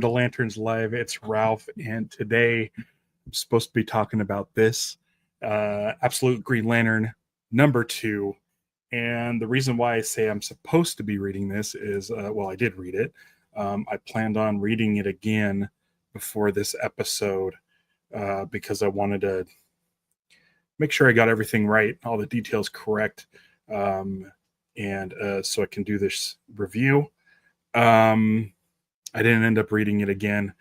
to Lanterns Live. It's Ralph, and today I'm supposed to be talking about this Absolute Green Lantern #2. And the reason why I say I'm supposed to be reading this is, well, I did read it. I planned on reading it again before this episode because I wanted to make sure I got everything right, all the details correct, and so I can do this review. I didn't end up reading it again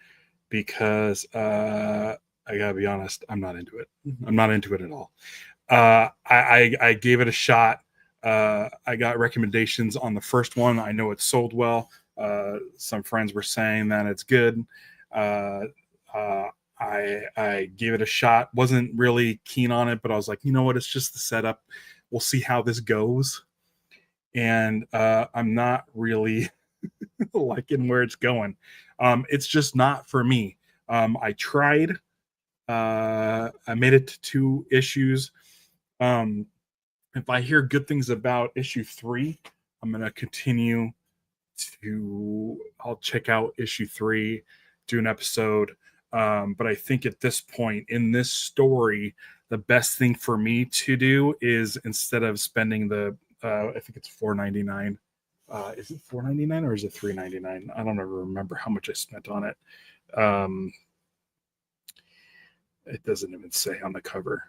because I gotta be honest, I'm not into it. I'm not into it at all. I gave it a shot. I got recommendations on the first one. I know it sold well. Some friends were saying that it's good. I gave it a shot. Wasn't really keen on it, but I was like, you know what? It's just the setup. We'll see how this goes. And I'm not really liking where it's going. It's just not for me. I tried. I made it to 2 issues. If I hear good things about issue 3, I'm going to continue I'll check out issue 3, do an episode. But I think at this point in this story, the best thing for me to do is, instead of spending the, I think it's $4.99. Is it $4.99 or is it $3.99? I don't ever remember how much I spent on it. It doesn't even say on the cover.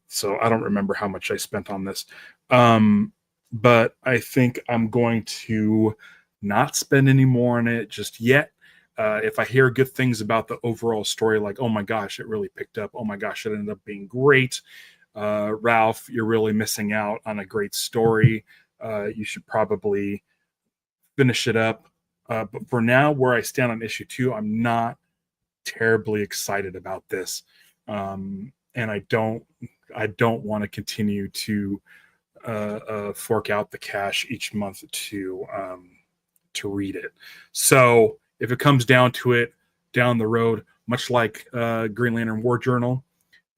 So I don't remember how much I spent on this. But I think I'm going to not spend any more on it just yet. If I hear good things about the overall story, like, oh my gosh, it really picked up. Oh my gosh, it ended up being great. Ralph, you're really missing out on a great story. You should probably finish it up. But for now, where I stand on issue 2, I'm not terribly excited about this. And I don't want to continue to fork out the cash each month to read it. So if it comes down to it down the road, much like Green Lantern War Journal,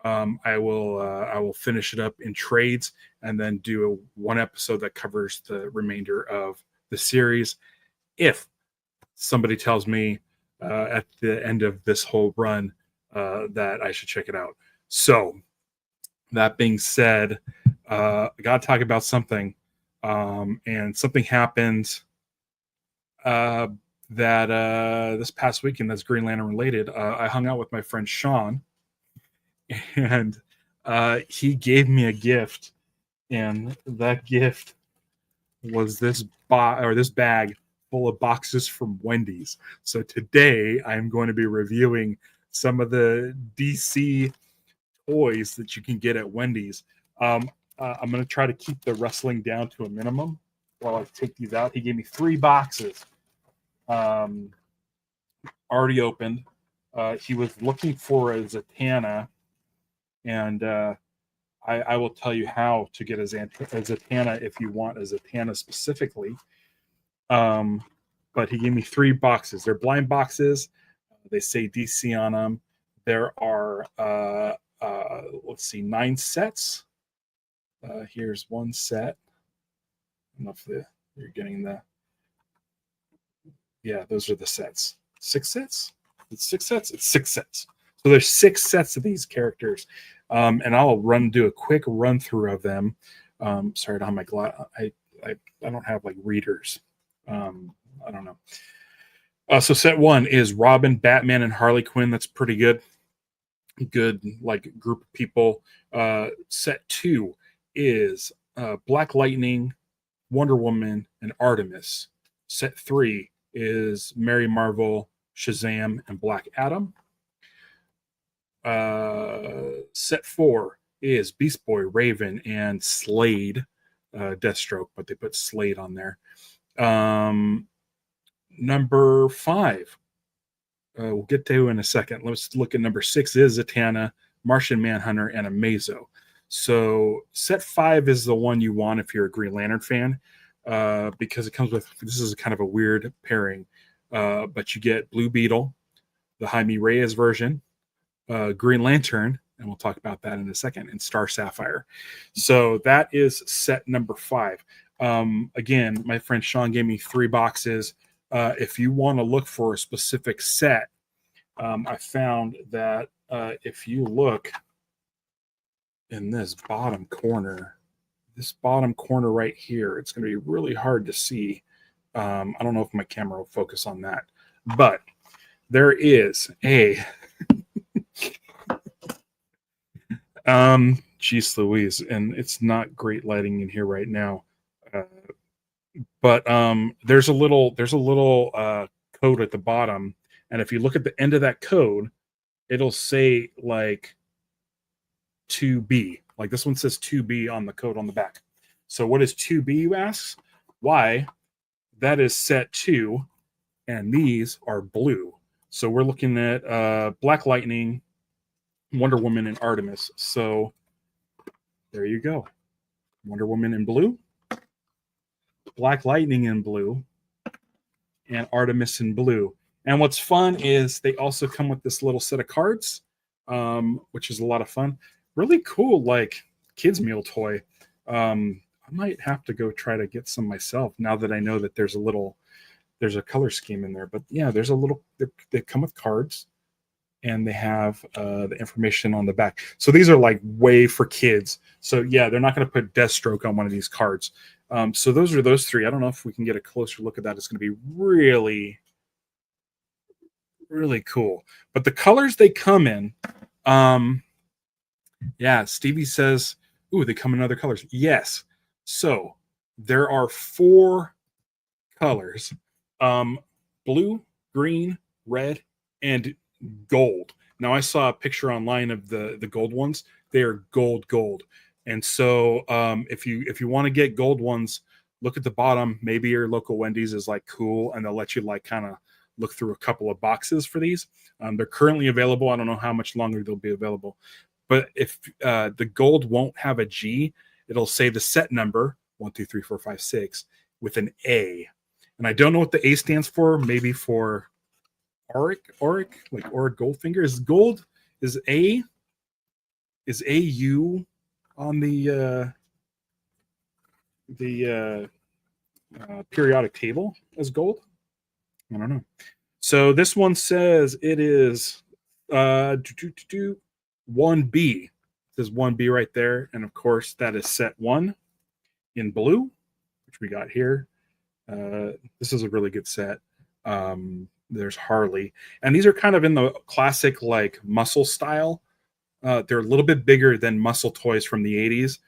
I will finish it up in trades and then do one episode that covers the remainder of the series. If somebody tells me at the end of this whole run that I should check it out. So that being said, I got to talk about something, and something happened that this past weekend that's Green Lantern related. I hung out with my friend Sean, and he gave me a gift, and that gift was this bag full of boxes from Wendy's. So today I'm going to be reviewing some of the DC toys that you can get at Wendy's. I'm going to try to keep the rustling down to a minimum while I take these out. He gave me 3 boxes already opened. He was looking for a Zatanna, and I will tell you how to get a Zatanna if you want a Zatanna specifically. But he gave me 3 boxes. They're blind boxes. They say DC on them. There are, let's see, 9 sets. Here's one set. I don't know if you're getting the... Yeah, those are the sets. 6 sets? It's 6 sets? It's 6 sets. So there's 6 sets of these characters. And I'll do a quick run through of them. Sorry, I don't have my I don't have like readers. I don't know. So set 1 is Robin, Batman, and Harley Quinn. That's pretty good. Good like group of people. Set 2 is Black Lightning, Wonder Woman, and Artemis. Set 3 is Mary Marvel, Shazam, and Black Adam. Set 4 is Beast Boy, Raven, and Slade, Deathstroke, but they put Slade on there. Number 5, we'll get to in a second. Let's look at number 6 is Zatanna, Martian Manhunter, and Amazo. So set 5 is the one you want if you're a Green Lantern fan, because it comes with, this is kind of a weird pairing, but you get Blue Beetle, the Jaime Reyes version, Green Lantern, and we'll talk about that in a second, and Star Sapphire. So that is set number 5. Again, my friend Sean gave me 3 boxes. if you want to look for a specific set, I found that if you look in this bottom corner right here, it's going to be really hard to see. I don't know if my camera will focus on that, but there is a geez Louise, and it's not great lighting in here right now. But there's a little code at the bottom, and if you look at the end of that code, it'll say like 2B. Like this one says 2B on the code on the back. So what is 2B, you ask? Why? That is set 2, and these are blue. So we're looking at Black Lightning, Wonder Woman, and Artemis. So there you go. Wonder Woman in blue, Black Lightning in blue, and Artemis in blue. And what's fun is they also come with this little set of cards, which is a lot of fun. Really cool, like kids meal toy. I might have to go try to get some myself now that I know that there's a color scheme in there. But yeah, there's a little, they come with cards, and they have the information on the back. So these are like way for kids. So yeah, they're not going to put Deathstroke on one of these cards. So those are those three. I don't know if we can get a closer look at that. It's going to be really, really cool. But the colors they come in, yeah, Stevie says, ooh, they come in other colors. Yes. So there are 4 colors, blue, green, red, and gold. Now I saw a picture online of the gold ones. They are gold. And so if you want to get gold ones, look at the bottom. Maybe your local Wendy's is like cool, and they'll let you like kind of look through a couple of boxes for these. They're currently available. I don't know how much longer they'll be available. But if the gold won't have a G, it'll say the set number 1, 2, 3, 4, 5, 6 with an A. And I don't know what the A stands for. Maybe for Auric, like Auric Goldfinger. Is gold, is AU on the periodic table as gold? I don't know. So this one says it is 1B. It says 1B right there, and of course that is set 1 in blue, which we got here. This is a really good set. There's Harley, and these are kind of in the classic like muscle style. They're a little bit bigger than muscle toys from the 80s.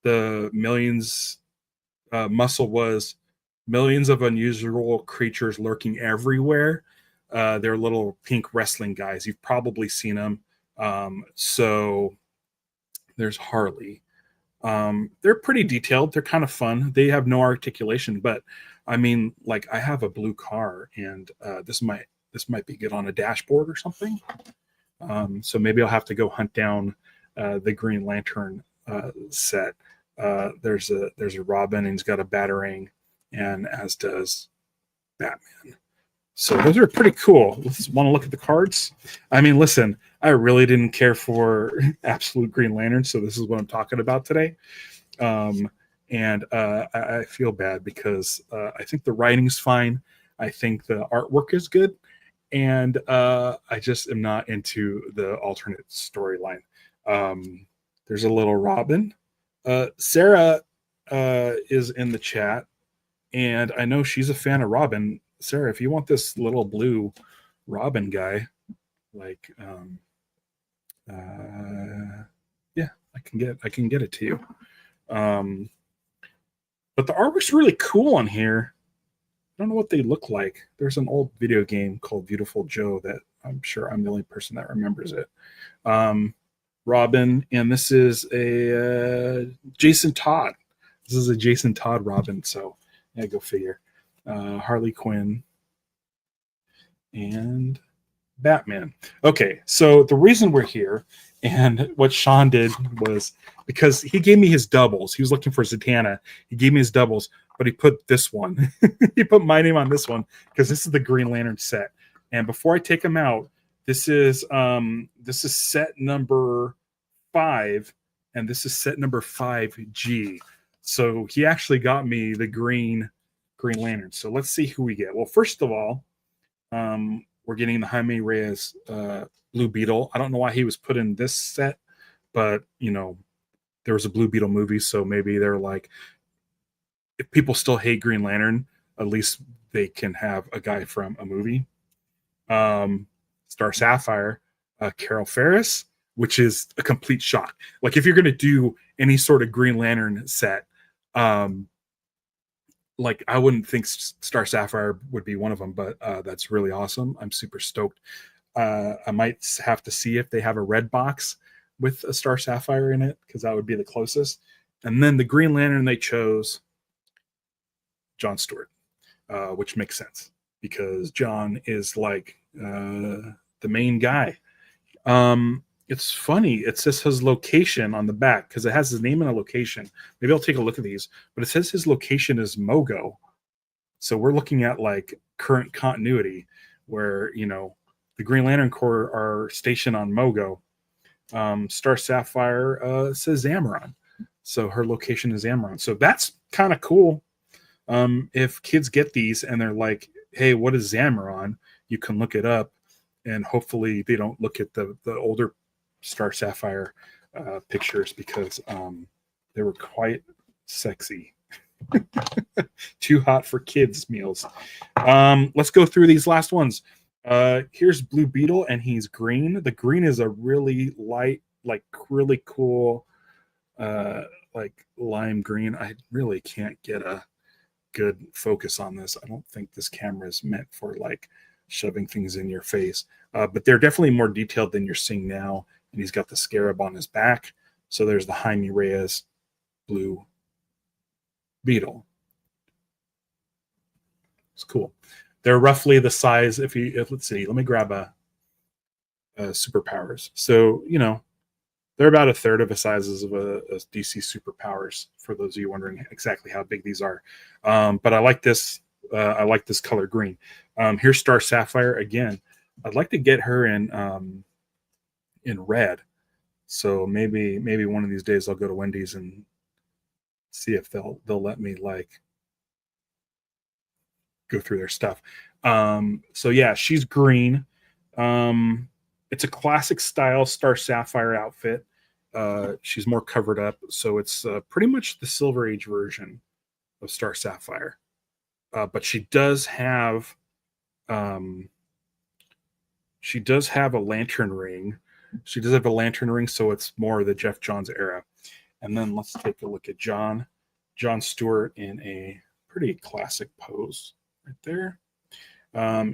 The Millions muscle was millions of unusual creatures lurking everywhere. They're little pink wrestling guys. You've probably seen them. So there's Harley. They're pretty detailed. They're kind of fun. They have no articulation, but I mean, like I have a blue car, and this might be good on a dashboard or something. So maybe I'll have to go hunt down the Green Lantern set. There's a Robin, and he's got a Batarang, and as does Batman. So those are pretty cool. Let's want to look at the cards. I mean, listen, I really didn't care for Absolute Green Lantern, so this is what I'm talking about today. And I feel bad because I think the writing's fine. I think the artwork is good. And I just am not into the alternate storyline. There's a little Robin. Sarah is in the chat, and I know she's a fan of Robin. Sarah, if you want this little blue Robin guy, like, yeah, I can get it to you. But the artwork's really cool on here. I don't know what they look like. There's an old video game called Beautiful Joe that I'm sure I'm the only person that remembers it. Robin, and this is a Jason Todd. This is a Jason Todd Robin, so yeah, go figure. Harley Quinn and Batman. Okay, so the reason we're here and what Sean did was because he gave me his doubles. He was looking for Zatanna. He gave me his doubles, but he put this one. He put my name on this one because this is the Green Lantern set. And before I take him out, this is set number 5, and this is set number 5G. So he actually got me the green Green Lantern. So let's see who we get. Well, first of all, we're getting the Jaime Reyes Blue Beetle. I don't know why he was put in this set, but there was a Blue Beetle movie, so maybe they're like, if people still hate Green Lantern, at least they can have a guy from a movie. Star Sapphire, Carol Ferris, which is a complete shock. Like if you're going to do any sort of Green Lantern set, like I wouldn't think Star Sapphire would be one of them, but that's really awesome. I'm super stoked. I might have to see if they have a red box with a Star Sapphire in it, because that would be the closest. And then the Green Lantern they chose, John Stewart, which makes sense because John is like the main guy. It's funny. It says his location on the back because it has his name and a location. Maybe I'll take a look at these, but it says his location is Mogo. So we're looking at like current continuity where, the Green Lantern Corps are stationed on Mogo. Star Sapphire says Amaron. So her location is Amaron. So that's kind of cool. If kids get these and they're like, hey, what is Amaron? You can look it up, and hopefully they don't look at the older Star Sapphire pictures because they were quite sexy. Too hot for kids meals. Let's go through these last ones. Here's Blue Beetle, and he's green. The green is a really light, like really cool, like lime green. I really can't get a good focus on this. I don't think this camera is meant for like shoving things in your face, but they're definitely more detailed than you're seeing now. And he's got the scarab on his back. So there's the Jaime Reyes Blue Beetle. It's cool. They're roughly the size. If let's see, let me grab a superpowers. So they're about a third of the sizes of a DC superpowers. For those of you wondering exactly how big these are, but I like this. I like this color green. Here's Star Sapphire again. I'd like to get her in red. So maybe one of these days I'll go to Wendy's and see if they'll let me like go through their stuff. So yeah, she's green. It's a classic style Star Sapphire outfit. She's more covered up, so it's pretty much the Silver Age version of Star Sapphire. But she does have a lantern ring. She does have a lantern ring, so it's more the Jeff Johns era. And then let's take a look at John Stewart in a pretty classic pose right there.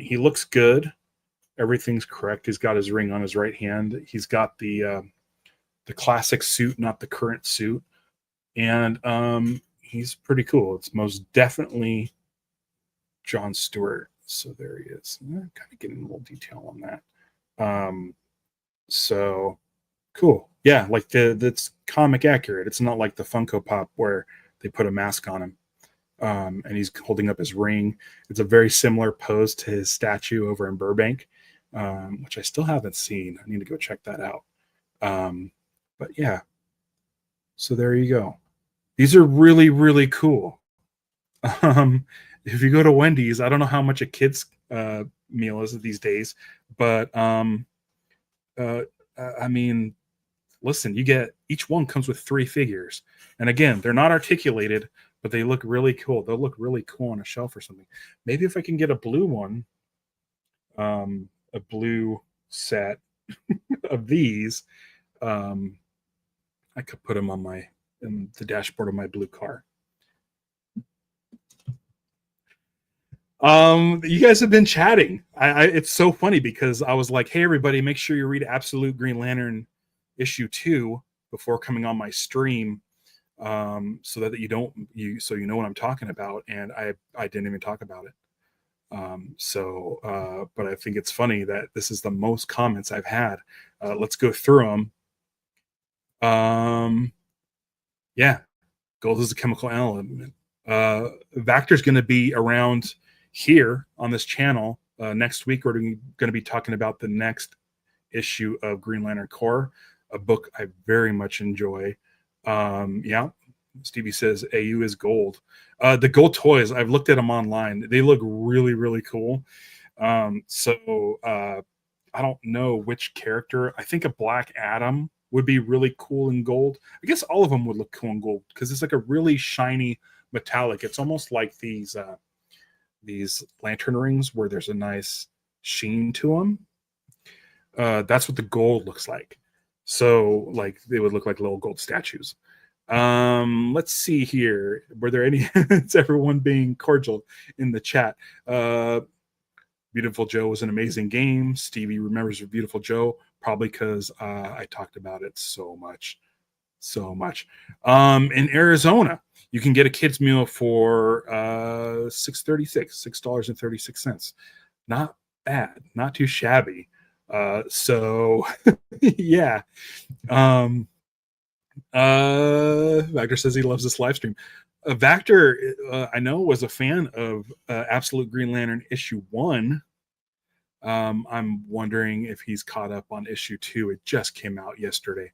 He looks good. Everything's correct. He's got his ring on his right hand. He's got the classic suit, not the current suit. And he's pretty cool. It's most definitely John Stewart. So there he is. I'm kind of getting a little detail on that. So cool. Yeah, like that's comic accurate. It's not like the Funko Pop where they put a mask on him. And he's holding up his ring. It's a very similar pose to his statue over in Burbank, which I still haven't seen. I need to go check that out. But yeah, so there you go. These are really, really cool. If you go to Wendy's, I don't know how much a kid's meal is these days, but I mean, listen, each one comes with 3 figures. And again, they're not articulated, but they look really cool. They'll look really cool on a shelf or something. Maybe if I can get a blue one, a blue set of these, I could put them in the dashboard of my blue car. You guys have been chatting. It's so funny because I was like, hey, everybody, make sure you read Absolute Green Lantern issue 2 before coming on my stream, so that you know what I'm talking about. And I didn't even talk about it. But I think it's funny that this is the most comments I've had. Let's go through them. Yeah, gold is a chemical element. Vactor's going to be around here on this channel next week. We're going to be talking about the next issue of Green Lantern Corps, a book I very much enjoy. Yeah, Stevie says AU is gold. The gold toys, I've looked at them online. They look really, really cool. I don't know which character. I think a Black Adam would be really cool in gold. I guess all of them would look cool in gold because it's like a really shiny metallic. It's almost like these lantern rings where there's a nice sheen to them. That's what the gold looks like. So like they would look like little gold statues. Let's see here. Were there any? It's everyone being cordial in the chat. Beautiful Joe was an amazing game. Stevie remembers Beautiful Joe probably because I talked about it so much. In Arizona, you can get a kid's meal for $6.36. Not bad, not too shabby. Yeah. Vactor says he loves this live stream. Vactor, I know, was a fan of Absolute Green Lantern issue 1. I'm wondering if he's caught up on issue 2. It just came out yesterday.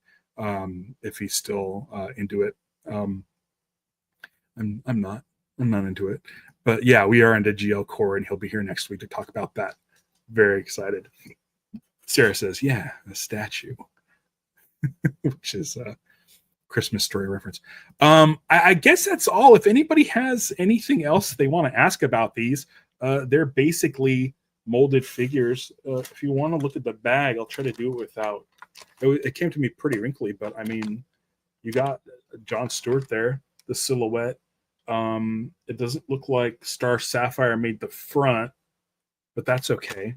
If he's still into it. I'm not into it, but yeah, we are into GL Core, and he'll be here next week to talk about that. Very excited. Sarah says, "Yeah, the statue," which is a Christmas Story reference. I guess that's all. If anybody has anything else they want to ask about these, they're basically molded figures. If you want to look at the bag, I'll try to do it without. It came to me pretty wrinkly, but I mean, you got John Stewart there, the silhouette. It doesn't look like Star Sapphire made the front, but that's okay.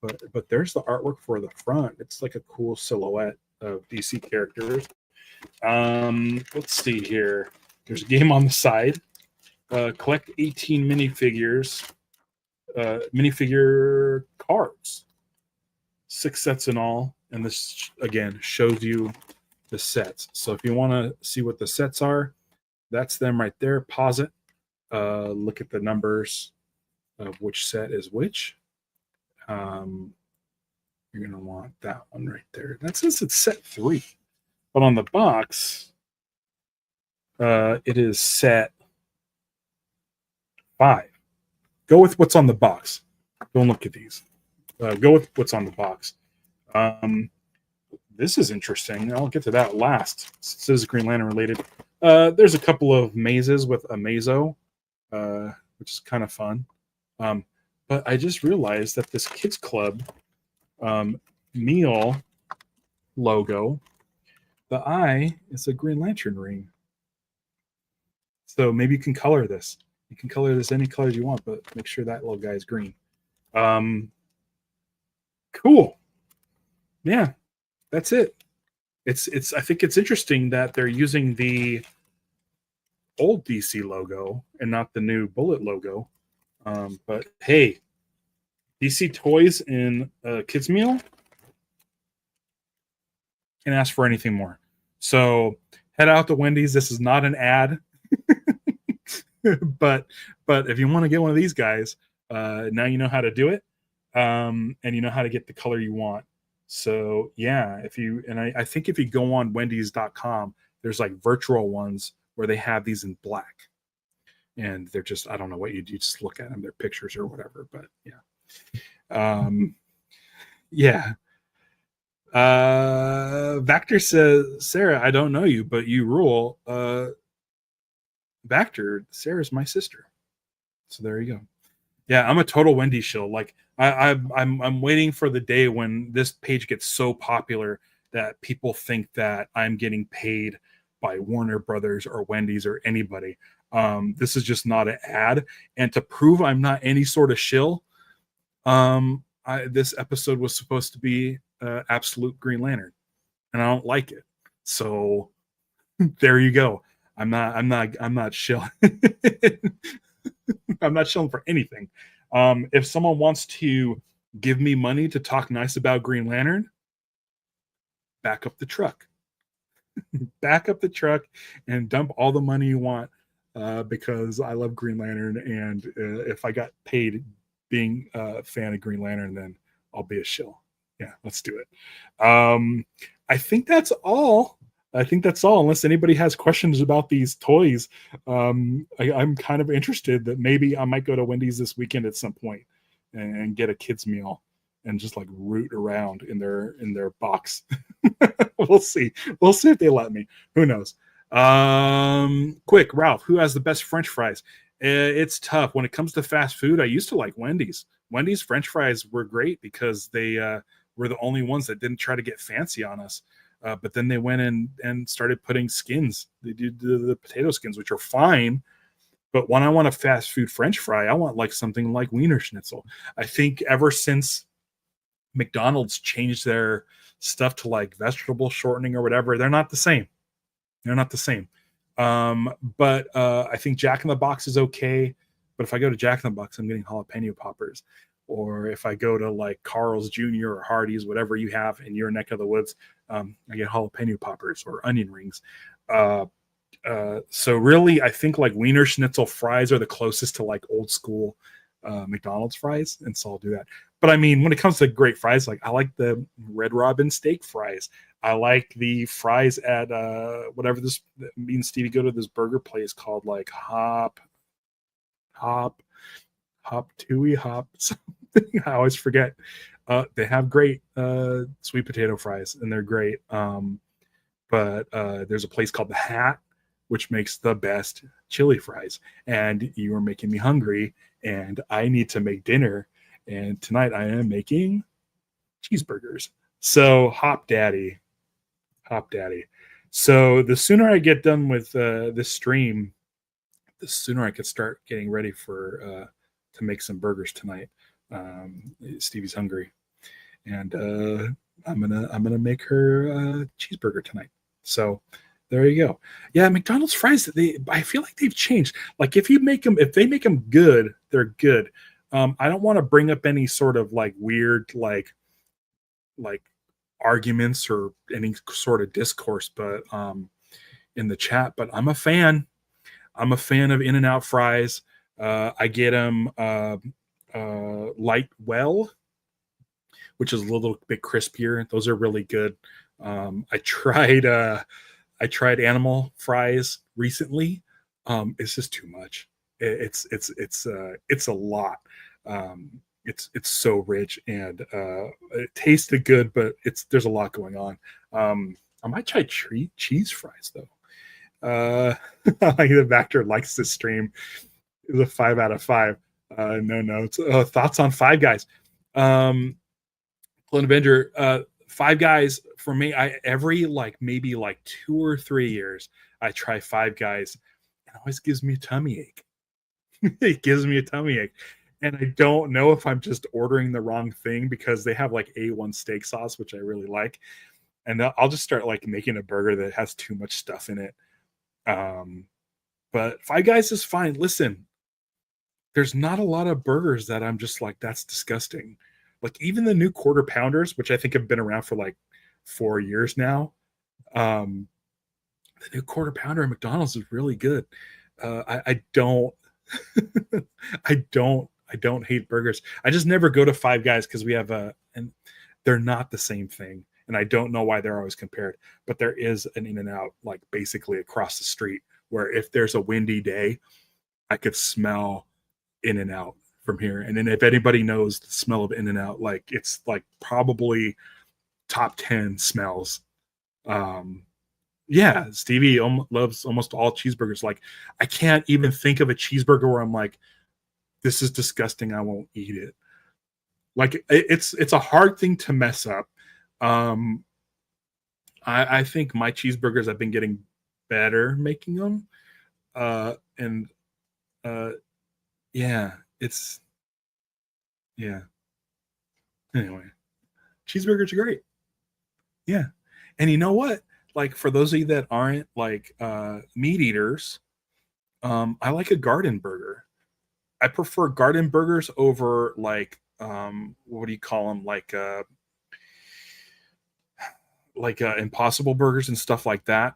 But there's the artwork for the front. It's like a cool silhouette of DC characters. Let's see here. There's a game on the side. Collect 18 minifigures. Minifigure cards. 6 sets in all. And this, again, shows you the sets. So if you want to see what the sets are, that's them right there. Pause it. Look at the numbers of which set is which. You're going to want that one right there. That says it's set 3. But on the box, it is set 5. Go with what's on the box. Don't look at these. Go with what's on the box. This is interesting. I'll get to that last. This is Green Lantern related. There's a couple of mazes with a mazo, which is kind of fun. But I just realized that this Kids Club meal logo, the eye is a Green Lantern ring. So maybe you can color this. You can color this any colors you want, but make sure that little guy is green. Cool. Yeah, that's it. It's. I think it's interesting that they're using the old DC logo and not the new Bullet logo. But hey, DC Toys in Kids Meal can ask for anything more. So head out to Wendy's. This is not an ad, but if you want to get one of these guys, now you know how to do it, and you know how to get the color you want. So yeah, I think if you go on Wendy's.com, there's like virtual ones where they have these in black, and they're just, I don't know what you do, just look at them, they're pictures or whatever. But yeah, yeah. Vactor says, Sarah, I don't know you, but you rule. Vactor, Sarah's my sister, so there you go. Yeah, I'm a total Wendy shill. Like I'm waiting for the day when this page gets so popular that people think that I'm getting paid by Warner Brothers or Wendy's or anybody. This is just not an ad, and to prove I'm not any sort of shill, this episode was supposed to be Absolute Green Lantern, and I don't like it. So there you go. I'm not shilling. I'm not shilling for anything. If someone wants to give me money to talk nice about Green Lantern, back up the truck. Back up the truck and dump all the money you want, because I love Green Lantern, and if I got paid being a fan of Green Lantern, then I'll be a shill. Yeah, let's do it. I think that's all. I think that's all. Unless anybody has questions about these toys, I'm kind of interested that maybe I might go to Wendy's this weekend at some point and get a kids meal and just like root around in their box. We'll see. We'll see if they let me. Who knows? Quick, Ralph, who has the best French fries? It's tough when it comes to fast food. I used to like Wendy's. Wendy's French fries were great because they were the only ones that didn't try to get fancy on us. But then they went in and started putting skins. They did the potato skins, which are fine. But when I want a fast food French fry, I want like something like Wiener Schnitzel. I think ever since McDonald's changed their stuff to like vegetable shortening or whatever, they're not the same. They're not the same. But I think Jack in the Box is okay. But if I go to Jack in the Box, I'm getting jalapeno poppers. Or if I go to like Carl's Jr. or Hardee's, whatever you have in your neck of the woods, I get jalapeno poppers or onion rings. So really, I think like Wiener Schnitzel fries are the closest to like old school McDonald's fries, and so I'll do that. But I mean, when it comes to great fries, like I like the Red Robin steak fries. I like the fries at whatever this me and Stevie go to this burger place called like Hop Tui Hop something. I always forget. They have great sweet potato fries, and they're great. But there's a place called The Hat, which makes the best chili fries. And you are making me hungry, and I need to make dinner. And tonight I am making cheeseburgers. So Hop Daddy. So the sooner I get done with this stream, the sooner I could start getting ready for to make some burgers tonight. Stevie's hungry, and I'm gonna make her a cheeseburger tonight. So there you go. Yeah, McDonald's fries. I feel like they've changed. Like if they make them good, they're good. I don't want to bring up any sort of like weird like arguments or any sort of discourse, but in the chat. But I'm a fan. I'm a fan of In-N-Out fries. I get them light well, which is a little bit crispier. Those are really good. I tried animal fries recently. It's just too much. It's a lot. It's so rich, and it tasted good, but there's a lot going on. I might try cheese fries though. Like the Vector likes this stream. It's a 5 out of 5. No notes. Thoughts on Five Guys? Glenn Avenger, Five Guys for me. Every like maybe like 2 or 3 years, I try Five Guys. It always gives me a tummy ache. It gives me a tummy ache, and I don't know if I'm just ordering the wrong thing because they have like A1 steak sauce, which I really like, and I'll just start like making a burger that has too much stuff in it. But Five Guys is fine. Listen, there's not a lot of burgers that I'm just like, that's disgusting. Like even the new quarter pounders, which I think have been around for like 4 years now. The new quarter pounder at McDonald's is really good. I don't, I don't hate burgers. I just never go to Five Guys because we have and they're not the same thing. And I don't know why they're always compared, but there is an In-N-Out like basically across the street where if there's a windy day, I could smell In-N-Out from here. And then if anybody knows the smell of In-N-Out, like it's like probably top 10 smells. Yeah, Stevie loves almost all cheeseburgers. Like I can't even think of a cheeseburger where I'm like, this is disgusting, I won't eat it. Like it's a hard thing to mess up. I think my cheeseburgers, I've been getting better making them. And yeah, yeah. Anyway, cheeseburgers are great. Yeah. And you know what? Like for those of you that aren't like meat eaters, I like a garden burger. I prefer garden burgers over like what do you call them? Like impossible burgers and stuff like that.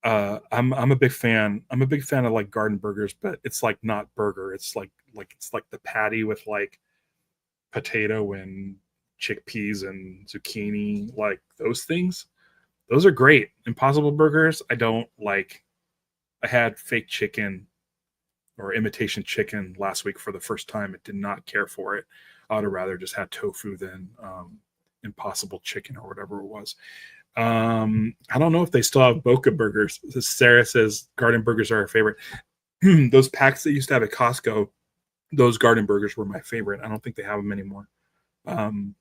I'm a big fan. I'm a big fan of like garden burgers, but it's like not burger. It's like it's like the patty with like potato and chickpeas and zucchini, like those things. Those are great. Impossible burgers, I don't like. I had fake chicken or imitation chicken last week for the first time. It did not care for it. I would have rather just had tofu than impossible chicken or whatever it was. I don't know if they still have Boca burgers. Sarah says garden burgers are her favorite. Those packs that used to have at Costco, those garden burgers were my favorite. I don't think they have them anymore. Um,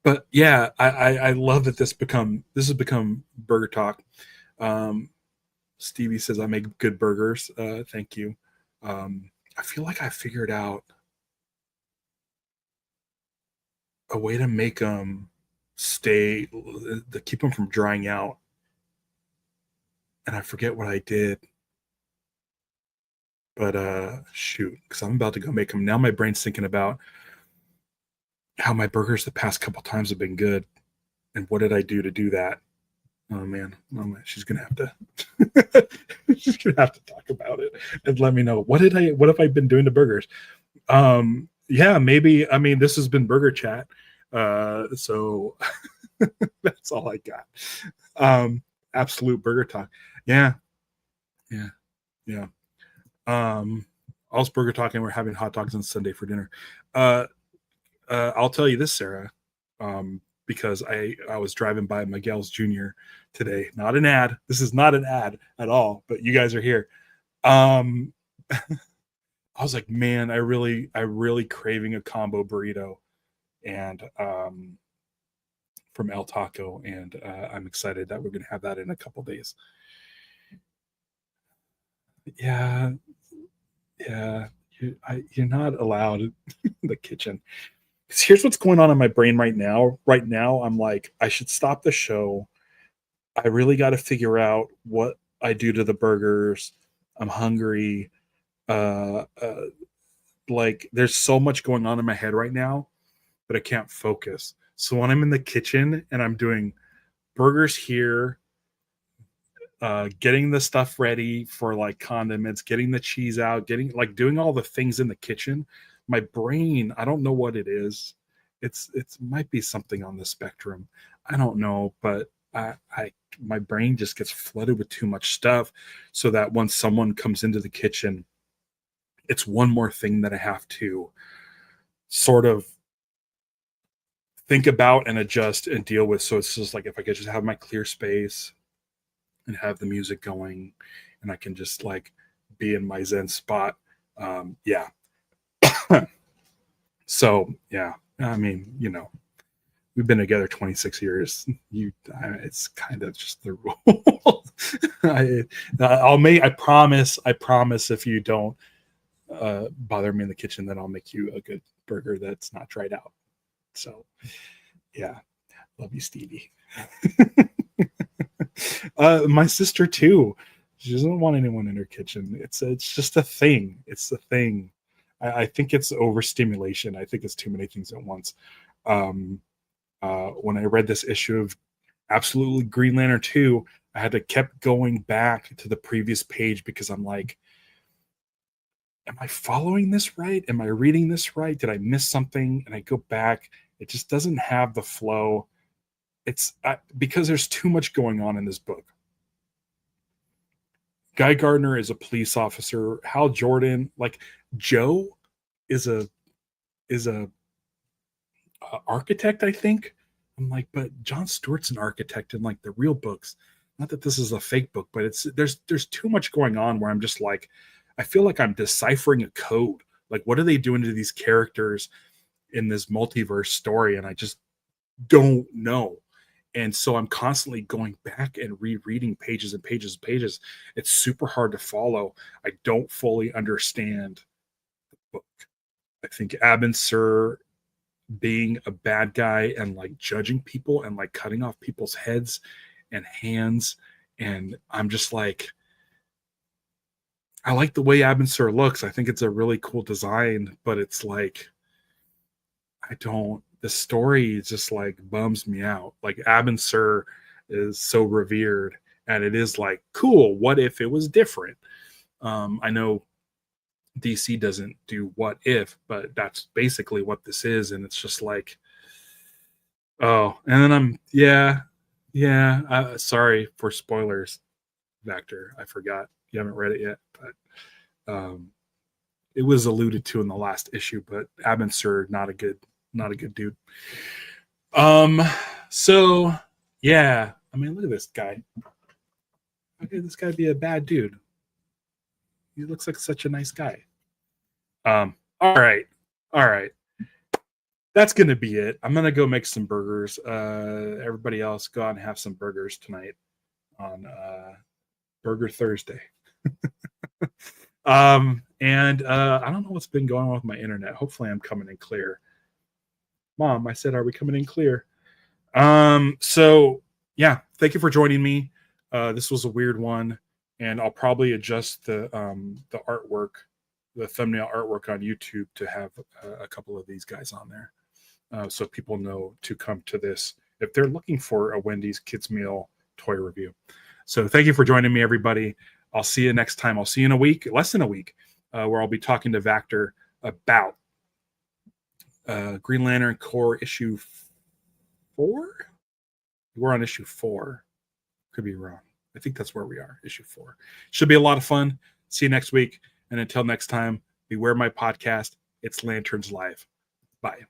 but yeah, I love that this has become burger talk. Um, Stevie says I make good burgers. Thank you. I feel like I figured out a way to make them stay to keep them from drying out, and I forget what I did. But shoot, because I'm about to go make them now. My brain's thinking about how my burgers the past couple times have been good, and what did I do to do that? Oh man, she's gonna have to she's gonna have to talk about it and let me know what have I been doing to burgers. Yeah, maybe. I mean, this has been burger chat. So that's all I got. Absolute burger talk. Yeah, yeah, yeah. I was burger talking. We're having hot dogs on Sunday for dinner. Uh, I'll tell you this, Sarah, because I was driving by Miguel's Jr. today. Not an ad. This is not an ad at all. But you guys are here. I was like, man, I really craving a combo burrito, and from El Taco, and I'm excited that we're gonna have that in a couple days. Yeah, yeah. You're not allowed in the kitchen. Here's what's going on in my brain right now. Right now, I'm like, I should stop the show. I really got to figure out what I do to the burgers. I'm hungry. Uh, uh, like, there's so much going on in my head right now, but I can't focus. So when I'm in the kitchen and I'm doing burgers here, getting the stuff ready for like condiments, getting the cheese out, getting like doing all the things in the kitchen, my brain, I don't know what it is. It's might be something on the spectrum. I don't know, but I my brain just gets flooded with too much stuff, so that when someone comes into the kitchen, it's one more thing that I have to sort of think about and adjust and deal with. So it's just like if I could just have my clear space and have the music going, and I can just like be in my zen spot. Yeah. So yeah, I mean, we've been together 26 years. It's kind of just the rule. I promise if you don't bother me in the kitchen, then I'll make you a good burger that's not dried out. So yeah, love you, Stevie. My sister too. She doesn't want anyone in her kitchen. It's just a thing. It's a thing. I think it's overstimulation. I think it's too many things at once. Um, when I read this issue of Absolutely Green Lantern 2, I had to kept going back to the previous page because I'm like, am I following this right? Am I reading this right? Did I miss something? And I go back. It just doesn't have the flow. It's because there's too much going on in this book. Guy Gardner is a police officer. Hal Jordan, like Joe, is a architect, I think. I'm like, but John Stewart's an architect in like the real books. Not that this is a fake book, but there's too much going on where I'm just like, I feel like I'm deciphering a code. Like, what are they doing to these characters in this multiverse story? And I just don't know. And so I'm constantly going back and rereading pages and pages and pages. It's super hard to follow. I don't fully understand the book. I think Abin Sur being a bad guy and like judging people and like cutting off people's heads and hands. And I'm just like, I like the way Abin Sur looks. I think it's a really cool design, but it's like, the story just like bums me out. Like Abin Sur is so revered, and it is like, cool, what if it was different? I know DC doesn't do what if, but that's basically what this is. And it's just like, oh, and then Yeah, sorry for spoilers, Vector. I forgot you haven't read it yet, but it was alluded to in the last issue. But Abin Sur, not a good dude. Um, so yeah, I mean, look at this guy. How could this guy be a bad dude? He looks like such a nice guy. All right, all right. That's gonna be it. I'm gonna go make some burgers. Everybody else, go out and have some burgers tonight on Burger Thursday. And I don't know what's been going on with my internet. Hopefully, I'm coming in clear. Mom, I said, are we coming in clear? So yeah, thank you for joining me. This was a weird one, and I'll probably adjust the artwork, the thumbnail artwork on YouTube to have a couple of these guys on there, so people know to come to this if they're looking for a Wendy's Kids Meal toy review. So thank you for joining me, everybody. I'll see you next time. I'll see you in a week, less than a week, where I'll be talking to Vactor about Green Lantern Corps issue 4. We're on issue 4. Could be wrong. I think that's where we are, issue 4. Should be a lot of fun. See you next week. And until next time, beware my podcast. It's Lanterns Live. Bye.